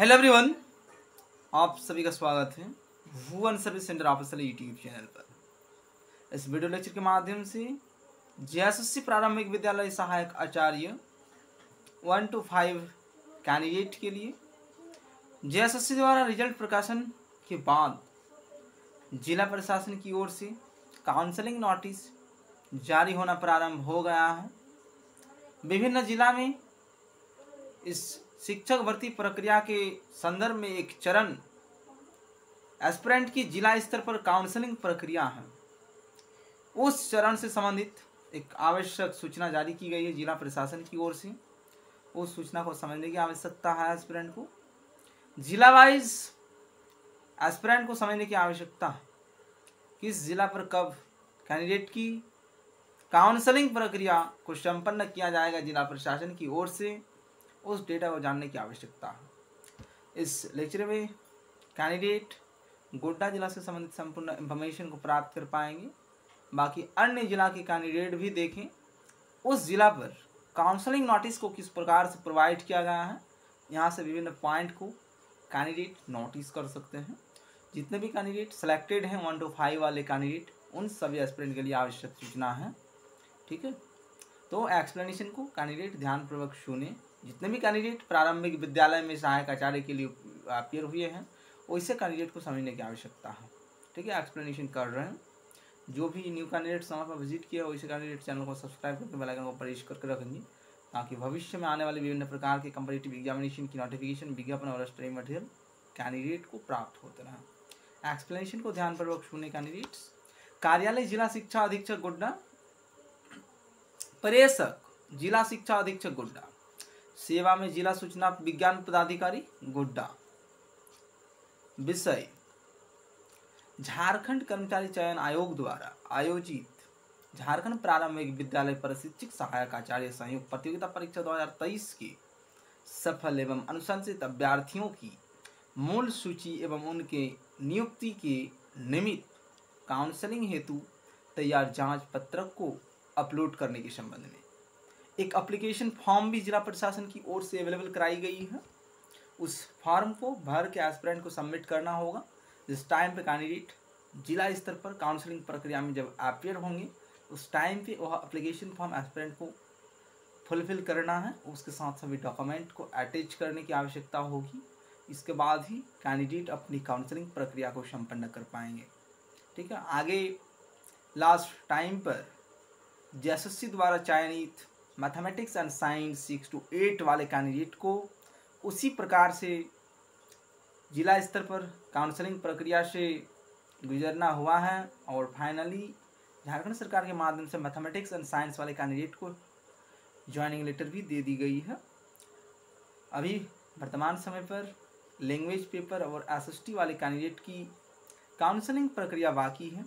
Hello everyone, आप सभी का स्वागत है Bhuvan service centre official YouTube channel पर। इस वीडियो लेक्चर के माध्यम से जेएसएससी प्रारंभिक विद्यालय सहायक आचार्य 1 to 5 कैंडिडेट के लिए जेएसएससी द्वारा रिजल्ट प्रकाशन के बाद जिला प्रशासन की ओर से काउंसलिंग नोटिस जारी होना प्रारंभ हो गया है। विभिन्न जिला में इस शिक्षक भर्ती प्रक्रिया के संदर्भ में एक चरण एस्पिरेंट की जिला स्तर पर काउंसलिंग प्रक्रिया है। उस चरण से संबंधित एक आवश्यक सूचना जारी की गई है जिला प्रशासन की ओर से। उस सूचना को समझने की आवश्यकता है। एस्पिरेंट को जिला वाइज एस्पिरेंट को समझने की आवश्यकता है। किस जिला पर कब कैंडिडेट की काउंसलिंग प्रक्रिया को संपन्न किया जाएगा जिला प्रशासन की ओर से, उस डेटा को जानने की आवश्यकता है। इस लेक्चर में कैंडिडेट गोड्डा जिला से संबंधित संपूर्ण इंफॉर्मेशन को प्राप्त कर पाएंगे। बाकी अन्य जिला के कैंडिडेट भी देखें उस जिला पर काउंसलिंग नोटिस को किस प्रकार से प्रोवाइड किया गया है। यहाँ से विभिन्न पॉइंट को कैंडिडेट नोटिस कर सकते हैं। जितने भी कैंडिडेट सेलेक्टेड हैं 1 to 5 वाले कैंडिडेट, उन सभी एस्पिरेंट के लिए आवश्यक सूचना है। ठीक है, तो एक्सप्लेनेशन को कैंडिडेट ध्यानपूर्वक सुने। जितने भी कैंडिडेट प्रारंभिक विद्यालय में सहायक आचार्य के लिए अपियर हुए हैं वैसे कैंडिडेट को समझने की आवश्यकता है। ठीक है, एक्सप्लेनेशन कर रहे हैं। जो भी न्यू कैंडिडेट समय पर विजिट किया वैसे कैंडिडेट चैनल को सब्सक्राइब करके बेल आइकन को प्रेस करके रखेंगे ताकि भविष्य में आने वाले विभिन्न प्रकार के कम्पिटिटिव एग्जामिनेशन की नोटिफिकेशन, विज्ञापन और स्टडी मटेरियल कैंडिडेट को प्राप्त होते रहे। एक्सप्लेनेशन को ध्यानपूर्वक सुने कैंडिडेट्स। कार्यालय जिला शिक्षा अधीक्षक गोड्डा, प्रेषक जिला शिक्षा अधीक्षक गोड्डा, सेवा में जिला सूचना विज्ञान पदाधिकारी गोड्डा। विषय झारखंड कर्मचारी चयन आयोग द्वारा आयोजित झारखंड प्रारंभिक विद्यालय प्रशिक्षक सहायक आचार्य संयुक्त प्रतियोगिता परीक्षा 2023 के सफल एवं अनुशंसित अभ्यर्थियों की मूल सूची एवं उनके नियुक्ति के निमित्त काउंसलिंग हेतु तैयार जांच पत्रक को अपलोड करने के संबंध में एक एप्लीकेशन फॉर्म भी जिला प्रशासन की ओर से अवेलेबल कराई गई है। उस फॉर्म को भर के एस्पिरेंट को सबमिट करना होगा। जिस टाइम पे कैंडिडेट जिला स्तर पर काउंसलिंग प्रक्रिया में जब अपियर होंगे उस टाइम पे वह एप्लीकेशन फॉर्म एस्पिरेंट को फुलफिल करना है। उसके साथ सभी डॉक्यूमेंट को अटैच करने की आवश्यकता होगी। इसके बाद ही कैंडिडेट अपनी काउंसलिंग प्रक्रिया को संपन्न कर पाएंगे। ठीक है, आगे लास्ट टाइम पर जेएसएससी द्वारा चयनित मैथमेटिक्स एंड साइंस 6 to 8 वाले कैंडिडेट को उसी प्रकार से जिला स्तर पर काउंसलिंग प्रक्रिया से गुजरना हुआ है और फाइनली झारखंड सरकार के माध्यम से मैथमेटिक्स एंड साइंस वाले कैंडिडेट को ज्वाइनिंग लेटर भी दे दी गई है। अभी वर्तमान समय पर लैंग्वेज पेपर और एसएसटी वाले कैंडिडेट की काउंसलिंग प्रक्रिया बाकी है।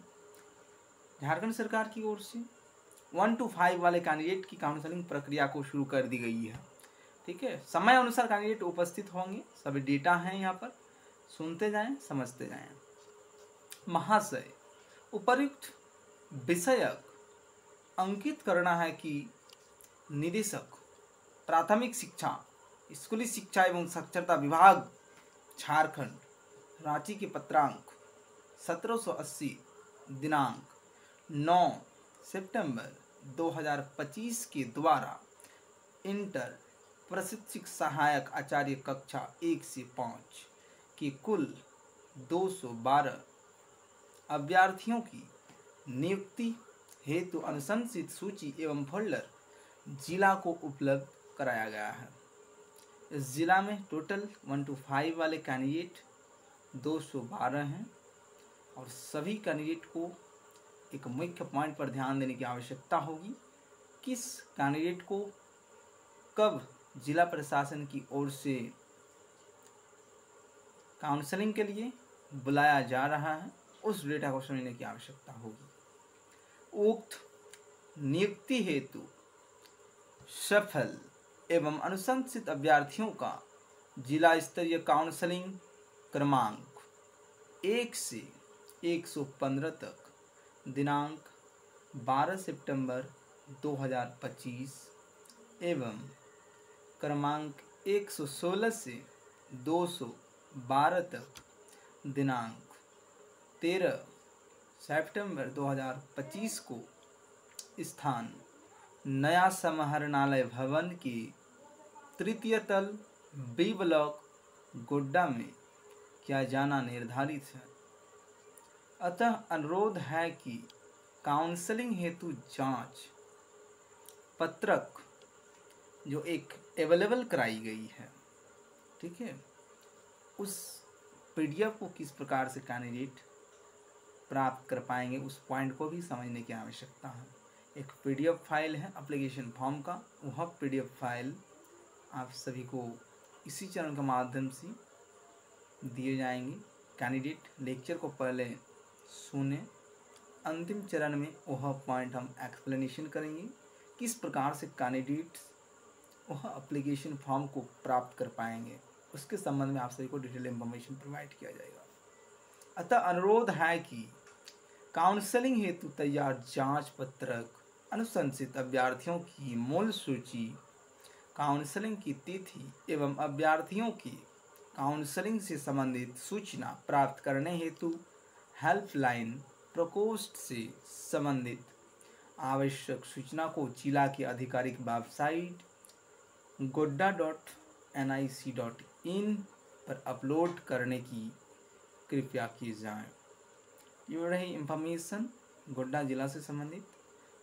झारखंड सरकार की ओर से 1 to 5 वाले कैंडिडेट की काउंसलिंग प्रक्रिया को शुरू कर दी गई है। ठीक है, समय अनुसार कैंडिडेट उपस्थित होंगे। सभी डेटा हैं यहाँ पर, सुनते जाएं, समझते जाएं। महाशय, उपर्युक्त विषयक अंकित करना है कि निदेशक प्राथमिक शिक्षा स्कूली शिक्षा एवं साक्षरता विभाग झारखंड रांची के पत्रांक 1780 दिनांक 9 सितंबर 2025 के द्वारा इंटर प्रशिक्षक सहायक आचार्य कक्षा 1 से 5 के कुल 212 अभ्यर्थियों की नियुक्ति हेतु अनुशंसित सूची एवं फोल्डर जिला को उपलब्ध कराया गया है। इस जिला में टोटल 1 to 5 वाले कैंडिडेट 212 हैं और सभी कैंडिडेट को एक मुख्य पॉइंट पर ध्यान देने की आवश्यकता होगी। किस कैंडिडेट को कब जिला प्रशासन की ओर से काउंसलिंग के लिए बुलाया जा रहा है, उस डेटा को समझने की आवश्यकता होगी। उक्त नियुक्ति हेतु सफल एवं अनुशंसित अभ्यर्थियों का जिला स्तरीय काउंसलिंग क्रमांक 1 से 115 तक दिनांक 12 सितंबर 2025 एवं क्रमांक 116 से 2012 तक दिनांक 13 सितंबर 2025 को स्थान नया समाहरणालय भवन के तृतीय तल बी ब्लॉक गोड्डा में किया जाना निर्धारित है। अतः अनुरोध है कि काउंसलिंग हेतु जांच पत्रक जो एक अवेलेबल कराई गई है, ठीक है, उस पीडीएफ को किस प्रकार से कैंडिडेट प्राप्त कर पाएंगे उस पॉइंट को भी समझने की आवश्यकता है। एक पीडीएफ फाइल है एप्लीकेशन फॉर्म का, वह पीडीएफ फाइल आप सभी को इसी चैनल के माध्यम से दिए जाएंगे। कैंडिडेट लेक्चर को पहले सुने, अंतिम चरण में वह पॉइंट हम एक्सप्लेनेशन करेंगे किस प्रकार से कैंडिडेट वह एप्लीकेशन फॉर्म को प्राप्त कर पाएंगे, उसके संबंध में आप सभी को डिटेल इंफॉर्मेशन प्रोवाइड किया जाएगा। अतः अनुरोध है कि काउंसलिंग हेतु तैयार जांच पत्रक, अनुशंसित अभ्यर्थियों की मूल सूची, काउंसलिंग की तिथि एवं अभ्यर्थियों की काउंसलिंग से संबंधित सूचना प्राप्त करने हेतु हेल्पलाइन प्रकोष्ठ से संबंधित आवश्यक सूचना को जिला की आधिकारिक वेबसाइट godda.nic.in पर अपलोड करने की कृपया की जाए। ये रही इंफॉर्मेशन गोड्डा जिला से संबंधित।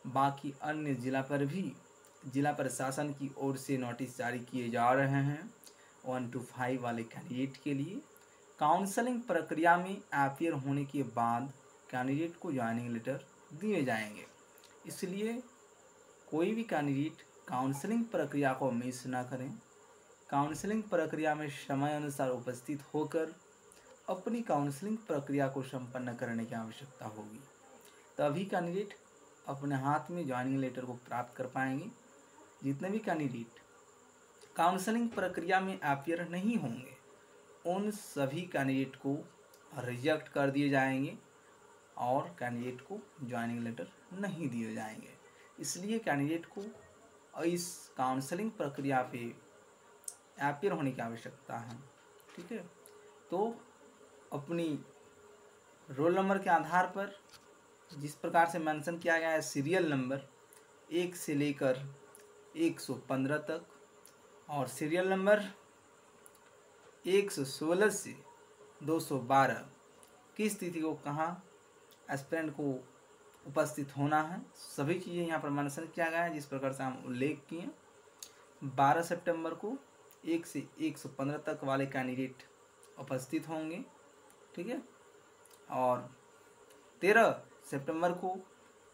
बाकी अन्य जिला पर भी जिला प्रशासन की ओर से नोटिस जारी किए जा रहे हैं 1 to 5 वाले कैंडिडेट के लिए। काउंसलिंग प्रक्रिया में अपीयर होने के बाद कैंडिडेट को ज्वाइनिंग लेटर दिए जाएंगे, इसलिए कोई भी कैंडिडेट काउंसलिंग प्रक्रिया को मिस ना करें। काउंसलिंग प्रक्रिया में समय अनुसार उपस्थित होकर अपनी काउंसलिंग प्रक्रिया को संपन्न करने की आवश्यकता होगी, तभी कैंडिडेट अपने हाथ में ज्वाइनिंग लेटर को प्राप्त कर पाएंगे। जितने भी कैंडिडेट काउंसलिंग प्रक्रिया में अपीयर नहीं होंगे उन सभी कैंडिडेट को रिजेक्ट कर दिए जाएंगे और कैंडिडेट को ज्वाइनिंग लेटर नहीं दिए जाएंगे। इसलिए कैंडिडेट को इस काउंसलिंग प्रक्रिया पे अपीयर होने की आवश्यकता है, ठीक है। तो अपनी रोल नंबर के आधार पर जिस प्रकार से मेंशन किया गया है सीरियल नंबर 1 से लेकर 115 तक और सीरियल नंबर 116 से 212 किस तिथि को कहाँ एस्पिरेंट को उपस्थित होना है, सभी चीज़ें यहाँ पर मेंशन किया गया है जिस प्रकार से हम उल्लेख किए। 12 सितंबर को 1 से 115 तक वाले कैंडिडेट उपस्थित होंगे, ठीक है, और 13 सितंबर को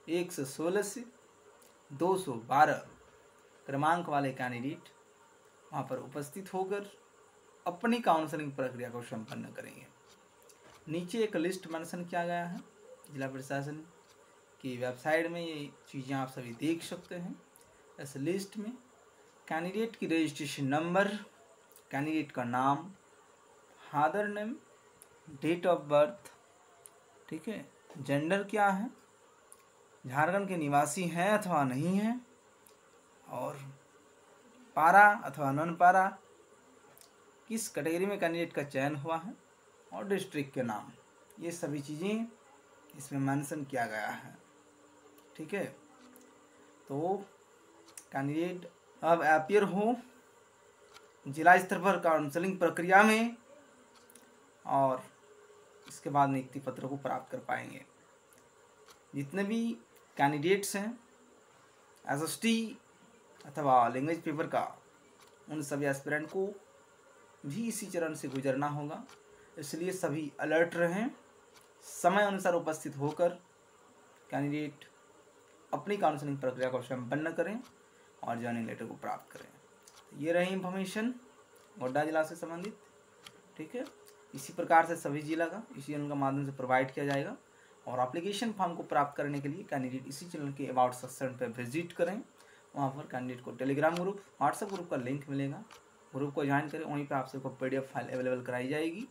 116 से 212 क्रमांक वाले कैंडिडेट वहाँ पर उपस्थित होकर अपनी काउंसलिंग प्रक्रिया को संपन्न करेंगे। नीचे एक लिस्ट मेंशन किया गया है जिला प्रशासन की वेबसाइट में, ये चीज़ें आप सभी देख सकते हैं। इस लिस्ट में कैंडिडेट की रजिस्ट्रेशन नंबर, कैंडिडेट का नाम, father name, date of birth, ठीक है, जेंडर क्या है, झारखंड के निवासी हैं अथवा नहीं हैं, और पारा अथवा नॉन पारा, किस कैटेगरी में कैंडिडेट का चयन हुआ है, और डिस्ट्रिक्ट के नाम, ये सभी चीज़ें इसमें मेंशन किया गया है, ठीक है। तो कैंडिडेट अब अपीयर हो जिला स्तर पर काउंसलिंग प्रक्रिया में और इसके बाद नियुक्ति पत्र को प्राप्त कर पाएंगे। जितने भी कैंडिडेट्स हैं एसएसटी अथवा लैंग्वेज पेपर का, उन सभी एस्पिरेंट को भी इसी चरण से गुजरना होगा, इसलिए सभी अलर्ट रहें, समय अनुसार उपस्थित होकर कैंडिडेट अपनी काउंसलिंग प्रक्रिया को संपन्न करें और ज्वाइनिंग लेटर को प्राप्त करें। ये रही इंफॉर्मेशन गोड्डा जिला से संबंधित, ठीक है। इसी प्रकार से सभी जिला का इसी चैनल के माध्यम से प्रोवाइड किया जाएगा और एप्लीकेशन फॉर्म को प्राप्त करने के लिए कैंडिडेट इसी चैनल के अबाउट सेक्शन पर विजिट करें। वहाँ पर कैंडिडेट को टेलीग्राम ग्रुप, व्हाट्सएप ग्रुप का लिंक मिलेगा, ग्रुप को ज्वाइन करें, वहीं पर आप सबको PDF फाइल अवेलेबल कराई जाएगी,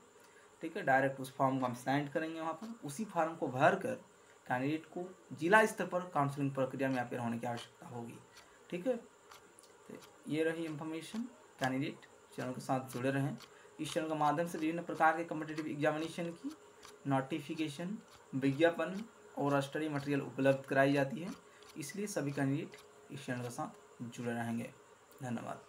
ठीक है। डायरेक्ट उस फॉर्म को हम सेंड करेंगे, वहाँ पर उसी फॉर्म को भर कर कैंडिडेट को जिला स्तर पर काउंसलिंग प्रक्रिया में अपीयर होने की आवश्यकता होगी, ठीक है। तो ये रही इंफॉर्मेशन, कैंडिडेट चैनल के साथ जुड़े रहें। इस चैनल के माध्यम से विभिन्न प्रकार के कॉम्पिटिटिव एग्जामिनेशन की नोटिफिकेशन, विज्ञापन और स्टडी मटेरियल उपलब्ध कराई जाती है। इसलिए सभी कैंडिडेट इस चैनल के साथ जुड़े रहेंगे। धन्यवाद।